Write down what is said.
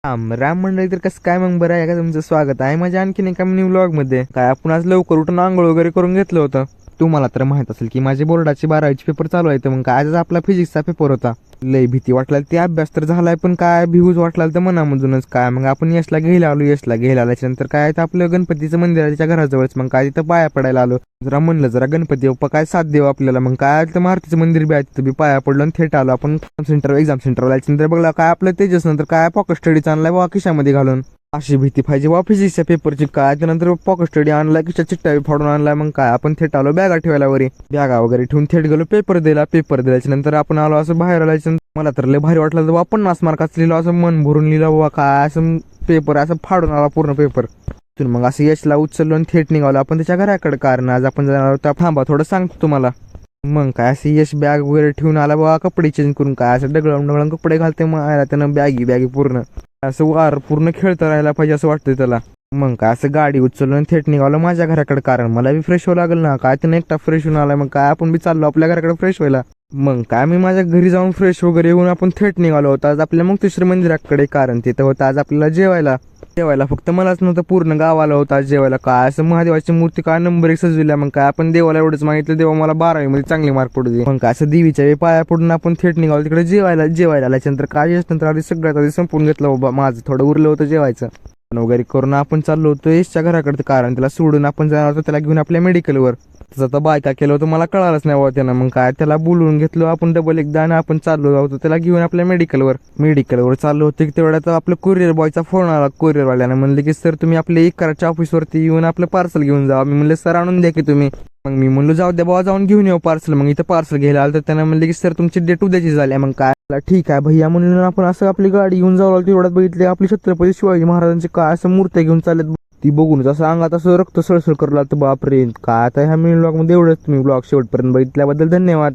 राम मंडळी, तर कसं काय मग बरं आहे का? तुमचं स्वागत आहे माझ्या आणखीन एका न्यू व्लॉग मध्ये. काय आपण आज लवकर उठून आंघोळ वगैरे करून घेतलं होतं. तुम्हाला तर माहित असेल की माझे बोर्डाचे 12वीचे पेपर चालू आहेत. मग काय आज आपला फिजिक्सचा पेपर होता. लय भीती वाटला, ते अभ्यास तर झालाय पण काय भिवूच वाटला तर मनामधूनच काय. मग आपण यशला घ्यायला आलो. यशला घ्यायला आल्याच्या नंतर काय तर आपलं गणपतीचं मंदिर आहे त्याच्या घराजवळच. मग काय तिथं पाया पडायला आलो. जरा म्हणलं जरा गणपती बाप्पा काय साथ देऊ आपल्याला. मग काय तर मारुतीचं मंदिर बी आहे तिथं बी पाया पडलं आणि थेट आलो आपण एक्झाम सेंटरला. नंतर बघला काय आपलं तेजस नंतर काय पॉकेट स्टडीचा आणलाय बाबा खिशामध्ये घालून. अशी भीती पाहिजे बाबा फिजिक्सच्या पेपरची. काय त्यानंतर पॉकेट स्टडी आणला, खिशा चिट्टा फाडून आणलाय. मग काय आपण थेट आलो बॅगा ठेवायला वरी. बॅगा वगैरे ठेवून थेट गेलो पेपर द्यायला. पेपर दिल्याच्या नंतर आपण आलो असं बाहेर आल्याच्या मला तर लय भारी वाटलं बाबा 50 मार्काचं लिहिलं, असं मन भरून लिहिलं बाबा. काय असं पेपर असं फाडून आला पूर्ण पेपर. मग असं यशला उचललो आणि थेट निघालो आपण त्याच्या घराकडे. कारण आज आपण जाणार होतो. थांबा थोडं सांगतो तुम्हाला. मग काय असं यश बॅग वगैरे ठेवून आला बाबा कपडे चेंज करून. काय असं डगळून कपडे घालते मग त्यानं बॅगी पूर्ण असं वार पूर्ण खेळता राहायला पाहिजे असं वाटतंय त्याला. मग काय असं गाडी उचललो आणि थेट निघालो माझ्या घराकडे. कारण मला बी फ्रेश व्हावं लागेल ना. काय त्यानं एकटा फ्रेश होऊन आलाय. मग काय आपण बी चाललो आपल्या घराकडे फ्रेश व्हायला. मग काय मी माझ्या घरी जाऊन फ्रेश वगैरे येऊन आपण थेट निघालो होतो आज आपल्या मुक्तेश्वर मंदिराकडे. कारण तिथं होतं आज आपल्याला जेवायला फक्त मलाच नव्हतं, पूर्ण गावाला होतं आज जेवायला. काय असं महादेवाची मूर्ती काय नंबर 1 सजविल्या. मग काय आपण देवाला एवढंच मागितलं, देवा मला 12वी मध्ये चांगले मार्क पडू दे. मग काय असं देवीच्या पाया पडून आपण थेट निघालो तिकडे जेवायला आल्याच्यानंतर काय नंतर आधी सगळ्यात आधी संपून घेतलं बाबा. माझं थोडं उरलं होतं जेवायचं वगैरे करून आपण चाललो होतो यशच्या घराकडे. कारण त्याला सोडून आपण जाणार होतो त्याला घेऊन आपल्या मेडिकलवर. त्याचं तर बायका केलं होतं मला कळालंच नाही बाबा त्यानं. मग काय त्याला बोलवून घेतलो आपण डबल एकदा आणि आपण चाललो होतो त्याला घेऊन आपल्या मेडिकलवर चाललो होतो की तेवढ्यात आपलं कुरिअर बॉयचा फोन आला. कुरिअरवाल्यानं म्हणले की सर तुम्ही आपल्या इकराच्या ऑफिसवरती येऊन आपलं पार्सल घेऊन जा. मी म्हणलं सर आणून द्या की तुम्ही. मग मी म्हणलो जाऊ द्या बाबा जाऊन घेऊन येऊ पार्सल. मग इथं पार्सल घ्यायला आलं तर त्यानं म्हणले की सर तुमची डेट उद्याची झाली. मग काय ठीक आहे भैया म्हणून आपण असं आपली गाडी घेऊन जाऊ. तेवढ्यात बघितले आपली छत्रपती शिवाजी महाराजांची काय असं मूर्त्या घेऊन चालत. ती बघून असं अंगात असं रक्त सळसळ करला तर बापरे. काय आता ह्या मिनी ब्लॉग मध्ये एवढंच. तुम्ही ब्लॉग शेवटपर्यंत बघितल्याबद्दल धन्यवाद.